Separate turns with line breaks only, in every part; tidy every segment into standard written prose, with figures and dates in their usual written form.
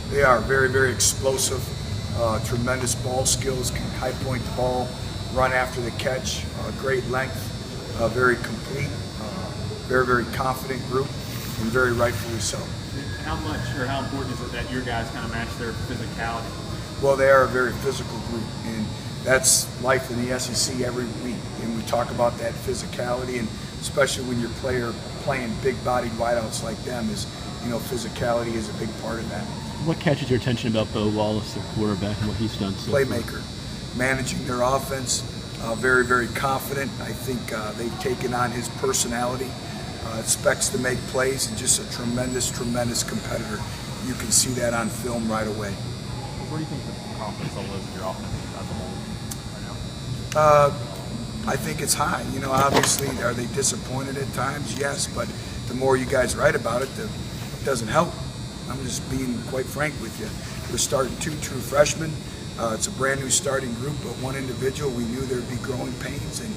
They are very, very explosive, tremendous ball skills, can high point the ball, run after the catch, great length, very complete, very, very confident group, and very rightfully so.
How much or how important is it that your guys kind of match their physicality?
Well, they are a very physical group, and that's life in the SEC every week. And we talk about that physicality, and especially when you're playing big-bodied wideouts like them, physicality is a big part of that.
What catches your attention about Bo Wallace, their quarterback, and what he's done so far?
Playmaker, managing their offense, very, very confident. I think they've taken on his personality, expects to make plays, and just a tremendous, tremendous competitor. You can see that on film right away.
Where do you think the confidence level is of your offense as a whole right now?
I think it's high. Obviously, are they disappointed at times? Yes, but the more you guys write about it, it doesn't help. I'm just being quite frank with you. We're starting 2 true freshmen. It's a brand new starting group, but one individual, we knew there'd be growing pains, and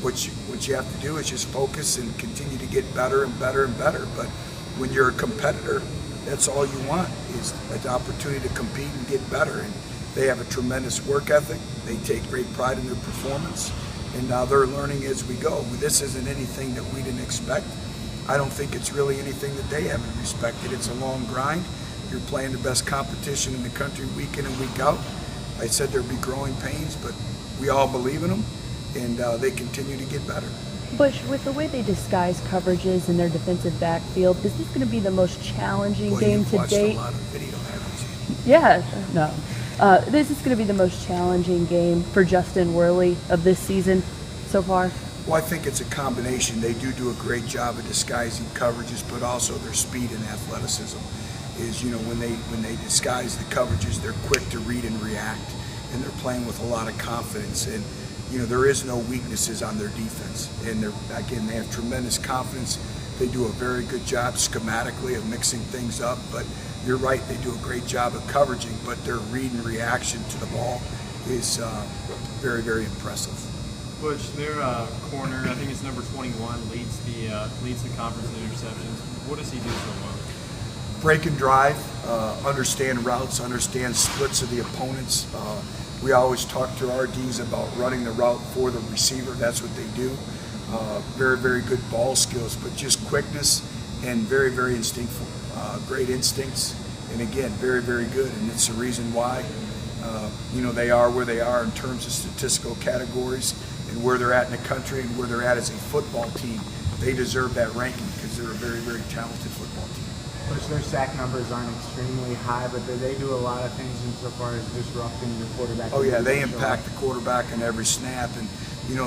what you have to do is just focus and continue to get better and better and better. But when you're a competitor, that's all you want, is an opportunity to compete and get better. And they have a tremendous work ethic. They take great pride in their performance, and now they're learning as we go. This isn't anything that we didn't expect. I don't think it's really anything that they haven't respected. It's a long grind. You're playing the best competition in the country week in and week out. I said there'd be growing pains, but we all believe in them, and they continue to get better.
Butch, with the way they disguise coverages in their defensive backfield, is this going to be the most challenging game to date?
You've watched a lot of video, haven't you?
Yeah, no. This is going to be the most challenging game for Justin Worley of this season so far?
Well, I think it's a combination. They do a great job of disguising coverages, but also their speed and athleticism is, when they disguise the coverages, they're quick to read and react, and they're playing with a lot of confidence. And there is no weaknesses on their defense, and they have tremendous confidence. They do a very good job schematically of mixing things up, but you're right, they do a great job of coveraging, but their read and reaction to the ball is very, very impressive.
Butch, their corner, I think it's number 21, leads the conference in interceptions. What does he do so well?
Break and drive, understand routes, understand splits of the opponents. We always talk to our Ds about running the route for the receiver. That's what they do. Very, very good ball skills, but just quickness and very, very instinctful. Great instincts, and again, very, very good. And it's the reason why they are where they are in terms of statistical categories and where they're at in the country and where they're at as a football team. They deserve that ranking because they're a very, very talented football team.
Which their sack numbers aren't extremely high, but they do a lot of things insofar as disrupting your quarterback.
Oh yeah, they impact the quarterback in every snap, and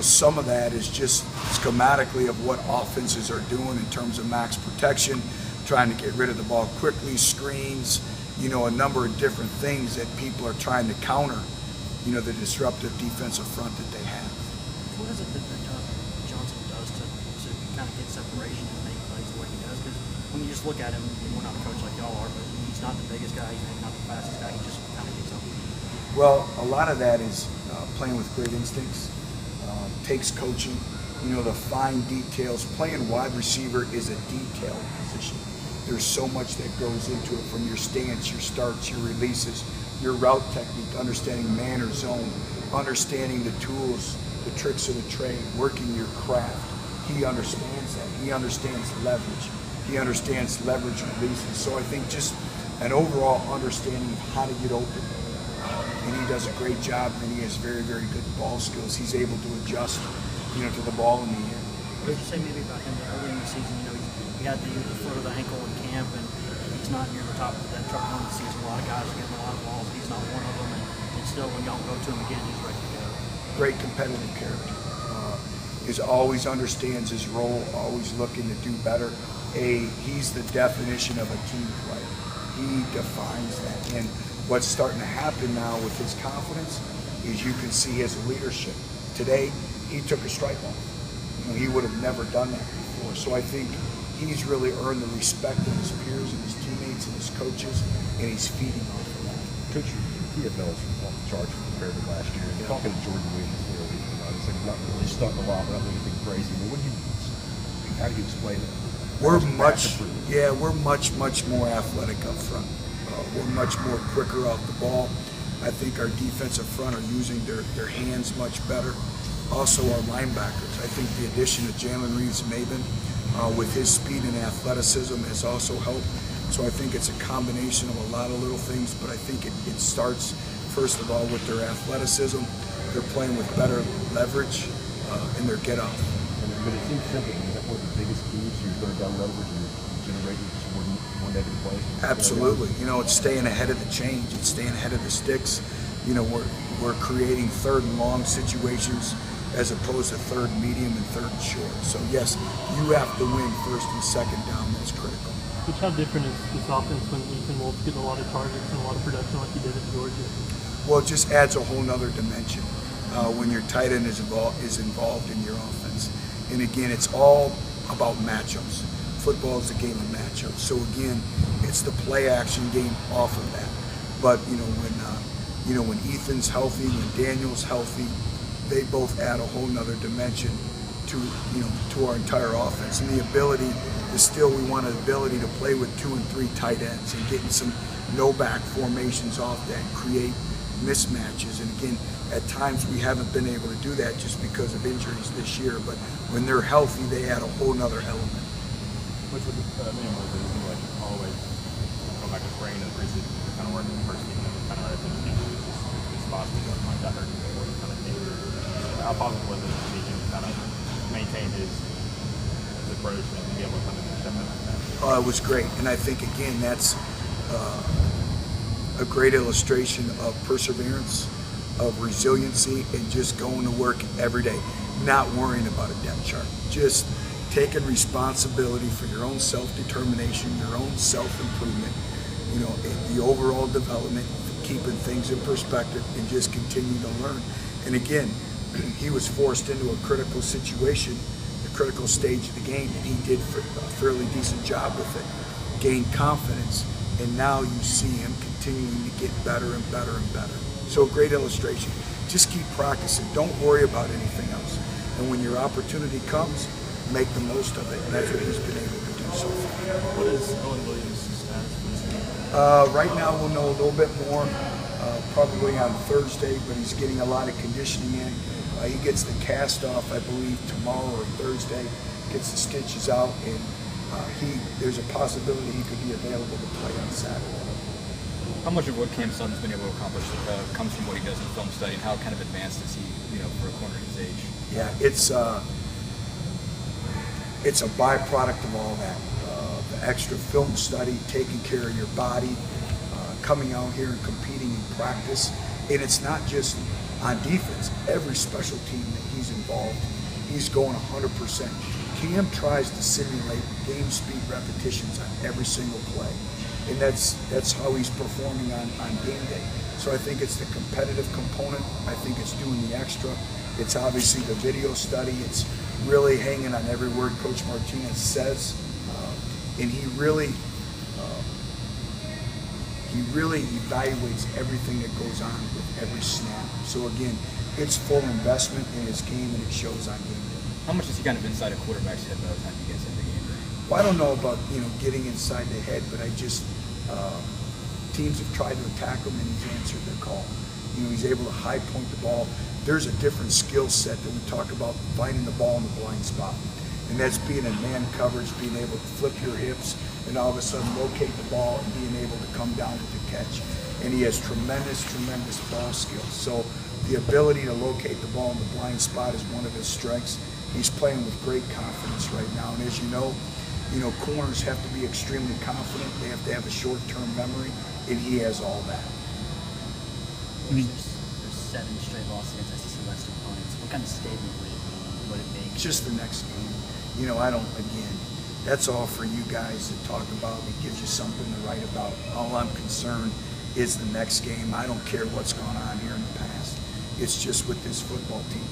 some of that is just schematically of what offenses are doing in terms of max protection, trying to get rid of the ball quickly, screens, a number of different things that people are trying to counter, the disruptive defensive front that they have.
What is it that Johnson does to kind of get separation and make plays the way he does? Because when you just look at him, we're not a coach like y'all are, but he's not the biggest guy, he's maybe not the fastest guy, he just kind of gets open.
Well, a lot of that is playing with great instincts, takes coaching, the fine details. Playing wide receiver is a detailed position. There's so much that goes into it, from your stance, your starts, your releases, your route technique, understanding man or zone, understanding the tools, the tricks of the trade, working your craft. He understands that. He understands leverage. He understands leverage releases. So I think just an overall understanding of how to get open. And he does a great job, and he has very, very good ball skills. He's able to adjust, to the ball in the air.
What did you say maybe about him early in the season? He had the foot of the ankle in camp, and he's not near the top of that truck on the season. A lot of guys are getting a lot of balls. He's not one of them, and still, when y'all go to him again, he's ready to go.
Great competitive character. Always understands his role, always looking to do better. He's the definition of a team player. He defines that. And what's starting to happen now with his confidence is you can see his leadership. Today, he took a strike off. He would have never done that before. So I think he's really earned the respect of his peers and his teammates and his coaches, and he's feeding off of that.
Coach, PFL's off the charts compared to last year. And talking to Jordan Williams, it's like not really stunting a lot, but not anything crazy. But how do you explain it?
We're much more athletic up front. We're much more quicker off the ball. I think our defensive front are using their hands much better. Also our linebackers. I think the addition of Jalen Reeves-Maben with his speed and athleticism has also helped. So I think it's a combination of a lot of little things, but I think it starts first of all with their athleticism. They're playing with better leverage in their get up.
But it seems simple. Is that one of the biggest keys to your third down leverage and generating just more negative plays?
Absolutely. You know, it's staying ahead of the change. It's staying ahead of the sticks. You know, we're creating third and long situations as opposed to third medium and third and short. So yes, you have to win first and second down. That's critical.
Which, how different is this offense when Ethan Wolf's getting a lot of targets and a lot of production like he did at Georgia?
Well, it just adds a whole nother dimension when your tight end is involved in your offense. And again, it's all about matchups. Football is a game of matchups. So again, it's the play action game off of that. But when Ethan's healthy, when Daniel's healthy, they both add a whole nother dimension to our entire offense. And the ability to we want an ability to play with 2 and 3 tight ends and getting some no-back formations off that and create mismatches. And again, at times we haven't been able to do that just because of injuries this year. But when they're healthy, they add a whole nother element.
Which would like always go back to spring and preseason, kind of working the first team and kind of right at the team. It's possible something like that hurt him kind of thing. How possible was it for Deacon to kind of maintain his approach and be able to come in and step in like that?
It was great, and I think again that's a great illustration of perseverance, of resiliency, and just going to work every day, not worrying about a depth chart, just taking responsibility for your own self-determination, your own self-improvement, the overall development, keeping things in perspective, and just continue to learn. And again, he was forced into a critical situation, a critical stage of the game, and he did a fairly decent job with it, gained confidence, and now you see him continuing to get better and better and better. So a great illustration. Just keep practicing. Don't worry about anything else. And when your opportunity comes, make the most of it. And that's what he's been able to do so far.
What is Owen Williams' status for this game?
Right now we'll know a little bit more, probably on Thursday, but he's getting a lot of conditioning in. He gets the cast off, I believe, tomorrow or Thursday, gets the stitches out, and there's a possibility he could be available to play on Saturday.
How much of what Cam Sutton's been able to accomplish comes from what he does in film study, and how kind of advanced is he, for a corner his age?
Yeah, it's a byproduct of all that. The extra film study, taking care of your body, coming out here and competing in practice. And it's not just on defense. Every special team that he's involved, he's going 100%. Cam tries to simulate game speed repetitions on every single play. And that's how he's performing on game day. So I think it's the competitive component. I think it's doing the extra. It's obviously the video study. It's really hanging on every word Coach Martinez says. And he really evaluates everything that goes on with every snap. So again, it's full investment in his game, and it shows on game day.
How much is he kind of inside a quarterback's head by the time he gets into the game?
Well, I don't know about getting inside the head, but I just teams have tried to attack him, and he's answered their call. He's able to high point the ball. There's a different skill set that we talk about, finding the ball in the blind spot. And that's being in man coverage, being able to flip your hips, and all of a sudden locate the ball and being able to come down with the catch. And he has tremendous ball skills. So the ability to locate the ball in the blind spot is one of his strengths. He's playing with great confidence right now. And as you know, corners have to be extremely confident. They have to have a short-term memory, and he has all that.
There's 7 straight losses against SEC West opponents. What kind of statement would it make?
It's just the next game. That's all for you guys to talk about. It gives you something to write about. All I'm concerned is the next game. I don't care what's gone on here in the past. It's just with this football team.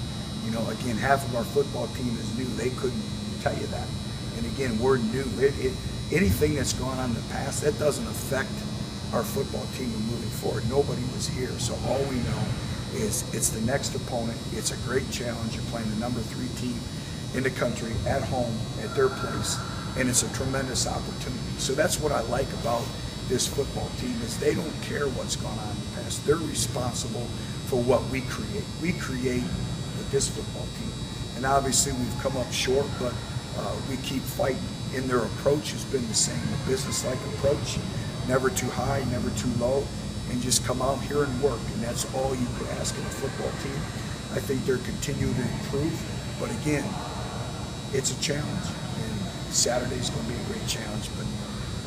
Again, half of our football team is new. They couldn't tell you that. And again, we're new. Anything that's gone on in the past, that doesn't affect our football team moving forward. Nobody was here. So all we know is it's the next opponent. It's a great challenge. You're playing the number 3 team in the country at home, at their place, and it's a tremendous opportunity. So that's what I like about this football team is they don't care what's gone on in the past. They're responsible for what we create. We create with this football team. And obviously we've come up short, but we keep fighting. And their approach has been the same, a business-like approach, never too high, never too low, and just come out here and work. And that's all you could ask in a football team. I think they're continuing to improve, but again, it's a challenge. And Saturday's going to be a great challenge, but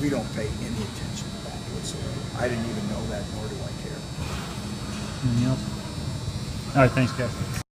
we don't pay any attention to that whatsoever. I didn't even know that, nor do I care.
Anything else? All right, thanks, guys.